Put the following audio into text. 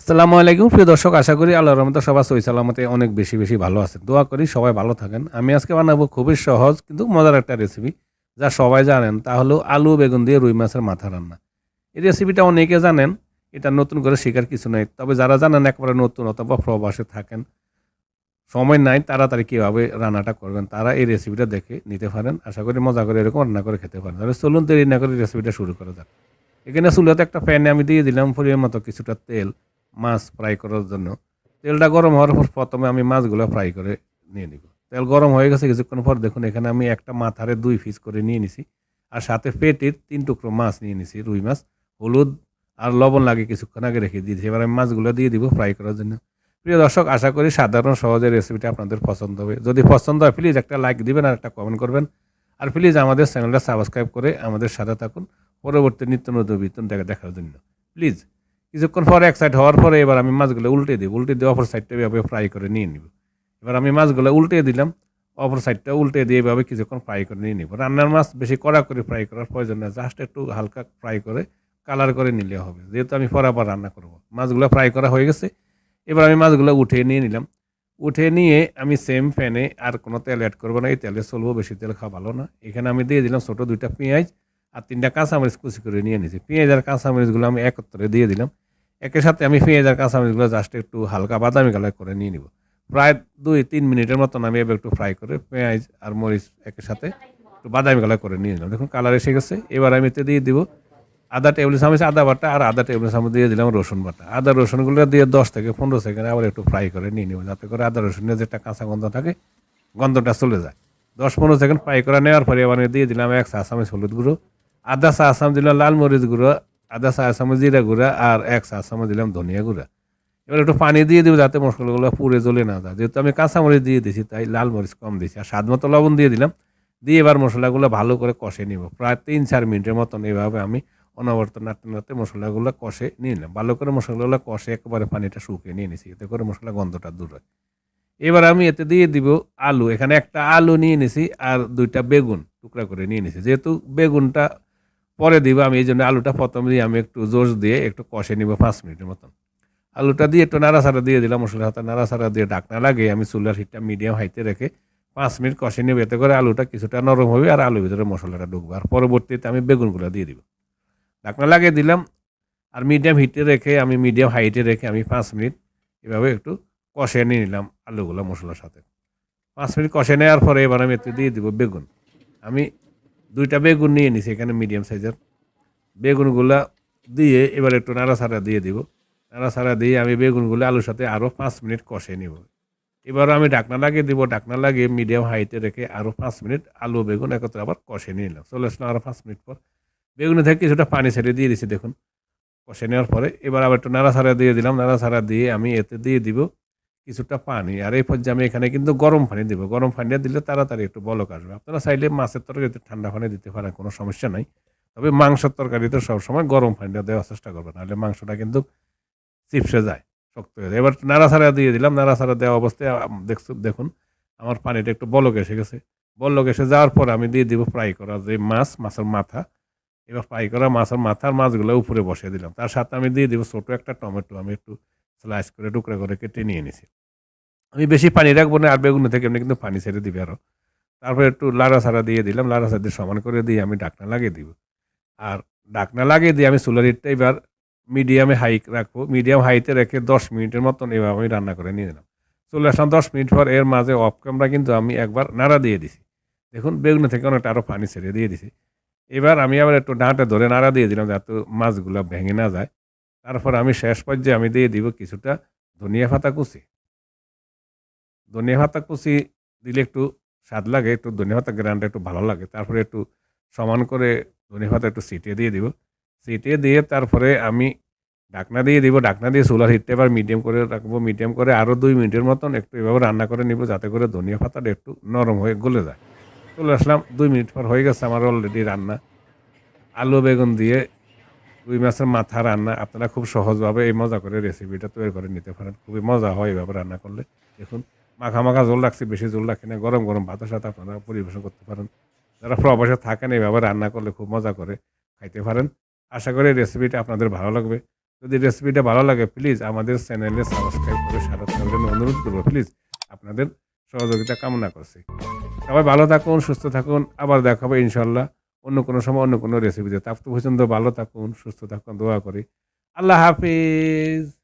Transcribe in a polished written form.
আসসালামু আলাইকুম প্রিয় দর্শক, আশা করি আল্লাহর রহমতে সবাই সহি সালামতে অনেক বেশি বেশি ভালো আছেন। দোয়া করি সবাই ভালো থাকেন। আমি আজকে বানাবো খুবই সহজ কিন্তু মজার একটা রেসিপি, যা সবাই জানেন, তা হলো আলু বেগুন দিয়ে রুই মাছের মাথা রান্না। এই রেসিপিটা অনেকে জানেন, এটা নতুন করে শেখার কিছু নেই। তবে যারা জানেন একবারে নতুন অথবা প্রবাসে থাকেন, সময় নাই, তাড়াতাড়ি কীভাবে রান্নাটা করবেন, তারা এই রেসিপিটা দেখে নিতে পারেন। আশা করি মজা করে এরকম রান্না করে খেতে পারেন। তাহলে চলুন দেরি না করে রেসিপিটা শুরু করা যাক। এখানে চুলাতে একটা প্যানে আমি দিয়ে দিলাম পরিমাণ মতো কিছুটা তেল, মাছ ফ্রাই করার জন্য। তেলটা গরম হওয়ার পর প্রথমে আমি মাছগুলো ফ্রাই করে নিয়ে নিব। তেল গরম হয়ে গেছে কিছুক্ষণ পর দেখুন এখানে আমি একটা মাথারে 2 পিস করে নিয়ে নিছি, আর সাথে পেটির 3 টুকরো মাছ নিয়ে নিছি, রুই মাছ। হলুদ আর লবণ লাগে কিছুক্ষণ আগে রেখে দিয়েছি। এবার আমি মাছগুলো দিয়ে দিব ফ্রাই করার জন্য। প্রিয় দর্শক, আশা করি সাধারণ সহজে রেসিপিটা আপনাদের পছন্দ হবে। যদি পছন্দ হয় প্লিজ একটা লাইক দিবেন আর একটা কমেন্ট করবেন। আর প্লিজ আমাদের চ্যানেলটা সাবস্ক্রাইব করে আমাদের সাথে থাকুন পরবর্তী নিত্য নতুন বিতন দেখার জন্য। প্লিজ কিছুক্ষণ পরে এক সাইড হওয়ার পরে এবার আমি মাছগুলো উল্টে দিব। উল্টে দিয়ে অপর সাইডটা এভাবে ফ্রাই করে নিয়ে নিব। এবার আমি মাছগুলো উল্টে দিলাম, অপর সাইডটা উল্টে দিয়ে এভাবে কিছুক্ষণ ফ্রাই করে নিয়ে নিব। রান্নার মাছ বেশি কড়া করে ফ্রাই করার প্রয়োজন নেই, জাস্ট একটু হালকা ফ্রাই করে কালার করে নিলে হবে, যেহেতু আমি পরাবার রান্না করব। মাছগুলো ফ্রাই করা হয়ে গেছে। এবার আমি মাছগুলো উঠিয়ে নিয়ে নিলাম। উঠে নিয়ে আমি সেম প্যানে আর কোনো তেল অ্যাড করবো না, এই তেলে চলবো, বেশি তেল খাওয়া ভালো না। এখানে আমি দিয়ে দিলাম ছোটো 2টা পেঁয়াজ আর 3টা কাঁচামরিচ কুচি করে নিয়ে নিয়েছি। পেঁয়াজ আর কাঁচামরিচগুলো আমি একত্রে দিয়ে দিলাম। একের সাথে আমি পেঁয়াজ আর কাঁচামরিচগুলো জাস্ট একটু হালকা বাদামি কালার করে নিয়ে নিব। প্রায় 2-3 মিনিটের মতন আমি এবার একটু ফ্রাই করে পেঁয়াজ আর মরিচ একের সাথে একটু বাদামি কালার করে নিয়ে নিলাম। দেখুন কালার এসে গেছে। এবার আমি এতে দিয়ে দিব আধা টেবিল চামচ আদা বাটা আর আধা টেবিল চামচ দিয়ে দিলাম রসুন বাটা। আদা রসুনগুলো দিয়ে 10 থেকে 15 সেকেন্ড আবার একটু ফ্রাই করে নিয়ে নেব, যাতে করে আদা রসুনের যেটা কাঁচা গন্ধ থাকে গন্ধটা চলে যায়। 10-15 সেকেন্ড ফ্রাই করে নেওয়ার পরে এবার দিয়ে দিলাম 1 চা চামচ হলুদ গুঁড়ো, আধা চা চামচ দিলাম লাল মরিচ গুঁড়ো, আধা চা চামচ জিরা গুঁড়া আর 1 চা চামচ দিলাম ধনিয়া গুঁড়া। এবার একটু পানি দিয়ে দিব যাতে মশলাগুলো পুড়ে জ্বলে না যায়। যেহেতু আমি কাঁচা মরিচ দিয়ে দিয়েছি তাই লাল মরিচ কম দিয়েছি, আর স্বাদ মতো লবণ দিয়ে দিলাম। দিয়ে এবার মশলাগুলো ভালো করে কষে নিব। প্রায় 3-4 মিনিটের মতন এইভাবে আমি অনবরত নাড়তে নাড়তে মশলাগুলো কষে নিয়ে নিলাম। ভালো করে মশলাগুলো কষে একেবারে পানিটা শুকিয়ে নিয়ে নিছি, এতে করে মশলা গন্ধটা দূর হয়। এবার আমি এতে দিয়ে দিব আলু। এখানে একটা আলু নিয়ে নিছি আর 2টা বেগুন টুকরা করে নিয়ে নিছি। যেহেতু বেগুনটা পরে দিব আমি, এই জন্য আলুটা প্রথম দিয়ে আমি একটু জোশ দিয়ে একটু কষে নিব 5 মিনিটের মতন। আলুটা দিয়ে একটু নাড়াচাড়া দিয়ে দিলাম, মশলার সাথে নাড়াচাড়া দিয়ে ঢাকনা লাগিয়ে আমি চুলার হিটটা মিডিয়াম হাইতে রেখে 5 মিনিট কষে নেব। এতে করে আলুটা কিছুটা নরম হবে আর আলুর ভিতরে মশলাটা ঢুকবে। আর পরবর্তীতে আমি বেগুনগুলো দিয়ে দিব। ঢাকনা লাগিয়ে দিলাম আর মিডিয়াম হিটে রেখে আমি মিডিয়াম হাইটে রেখে আমি 5 মিনিট এভাবে একটু কষে নিয়ে নিলাম আলুগুলো মশলার সাথে। 5 মিনিট কষে নেওয়ার পরে এবার আমি এতে দিয়ে দিব বেগুন। আমি 2টা বেগুন নিয়ে নিছি এখানে মিডিয়াম সাইজের। বেগুনগুলা দিয়ে এবার একটু নাড়াচাড়া দিয়ে দিব। নাড়াচাড়া দিয়ে আমি বেগুনগুলো আলুর সাথে আরও 5 মিনিট কষে নিব। এবার আমি ঢাকনা লাগিয়ে দিব। ঢাকনা লাগিয়ে মিডিয়াম হাইতে রেখে আরও 5 মিনিট আলু বেগুন একত্রে আবার কষে নিয়ে নিলাম। চলে আসলাম আরও 5 মিনিট পর। বেগুনে থেকে কিছুটা পানি ছেড়ে দিয়ে দিছি দেখুন কষে নেওয়ার পরে। এবার আবার একটু নাড়াচাড়া দিয়ে দিলাম। নাড়াচাড়া দিয়ে আমি এতে দিয়ে দিব কিছুটা পানি। আর এই পর্যায়ে আমি এখানে কিন্তু গরম পানি দিব। গরম পানিটা দিলে তাড়াতাড়ি একটু বলক আসবে। আপনারা চাইলে মাছের তরকারিতে ঠান্ডা পানি দিতে পারেন, কোনো সমস্যা নাই। তবে মাংসের তরকারিতে সবসময় গরম পানিটা দেওয়ার চেষ্টা করবেন, নাহলে মাংসটা কিন্তু চিপসে যায়, শক্ত হয়ে যায়। এবার নাড়াচাড়া দিয়ে দিলাম। নাড়াচাড়া দেওয়া অবস্থায় দেখুন আমার পানিটা একটু বলক এসে গেছে। বলক এসে যাওয়ার পর আমি দিয়ে দিব ফ্রাই করা যে মাছের মাথা। এবার ফ্রাই করা মাছের মাথার মাছগুলো উপরে বসিয়ে দিলাম। তার সাথে আমি দিয়ে দিব ছোটো একটা টমেটো, আমি একটু স্লাইস করে টুকরা করে কেটে নিয়ে নিছি। আমি বেশি পানি রাখবো না, আর বেগুন থেকে এমনি কিন্তু পানি ছেড়ে দিবে আরও। তারপরে একটু লাড়াচাড়া দিয়ে দিলাম। লাড়াচাড়া দিয়ে সমান করে দিয়ে আমি ঢাকনা লাগিয়ে দিব। আর ঢাকনা লাগিয়ে দিয়ে আমি চুলার হিটটা এবার মিডিয়ামে হাই রাখবো। মিডিয়াম হাইতে রেখে 10 মিনিটের মতন এভাবে আমি রান্না করে নিয়ে দিলাম। চলে আসলাম 10 মিনিট পর। এর মাঝে অফ ক্যামেরা কিন্তু আমি একবার নাড়া দিয়ে দিছি। দেখুন বেগুন থেকে অনেকটা আরও পানি ছেড়ে দিয়ে দিছি। এবার আমি আবার একটু ডাঁটে ধরে নাড়া দিয়ে দিলাম যাতে মাছগুলো ভেঙে না যায়। তারপর আমি শেষ পর্যায়ে আমি দিয়ে দিব কিছুটা ধনিয়া পাতা কুচি। ধনিয়া পাতা কুচি দিলে একটু স্বাদ লাগে, একটু ধনিয়া পাতা গ্রানটা একটু ভালো লাগে। তারপরে একটু সমান করে ধনিয়া পাতা একটু ছিটিয়ে দিয়ে দিব। ছিটিয়ে দিয়ে তারপরে আমি ঢাকনা দিয়ে দিব। ঢাকনা দিয়ে চুলার হিটটা এবার মিডিয়াম করে রাখবো। মিডিয়াম করে আরও 2 মিনিটের মতন একটু এভাবে রান্না করে নিব, যাতে করে ধনিয়া পাতাটা একটু নরম হয়ে গলে যায়। চলে আসলাম 2 মিনিট পর। হয়ে গেছে আমার অলরেডি রান্না আলু বেগুন দিয়ে রুই মাছের মাথা রান্না। আপনারা খুব সহজভাবে এই মজা করে রেসিপিটা তৈরি করে নিতে পারেন। খুবই মজা হয় এভাবে রান্না করলে। দেখুন মাখা মাখা ঝোল রাখছি, বেশি ঝোল রাখি না। গরম গরম ভাতের সাথে আপনারা পরিবেশন করতে পারেন। যারা প্রবাসে থাকেন এইভাবে রান্না করলে খুব মজা করে খাইতে পারেন। আশা করি রেসিপিটা আপনাদের ভালো লাগবে। যদি রেসিপিটা ভালো লাগে প্লিজ আমাদের চ্যানেলে সাবস্ক্রাইব করে সাথে থাকার জন্য অনুরোধ করবো। প্লিজ আপনাদের সহযোগিতা কামনা করছি। সবাই ভালো থাকুন, সুস্থ থাকুন, আবার দেখা হবে ইনশাল্লাহ অন্য কোনো সময় অন্য কোনো রেসিপিতে। তাপ তো পর্যন্ত ভালো থাকুন, সুস্থ থাকুন, দোয়া করি। আল্লাহ হাফিজ।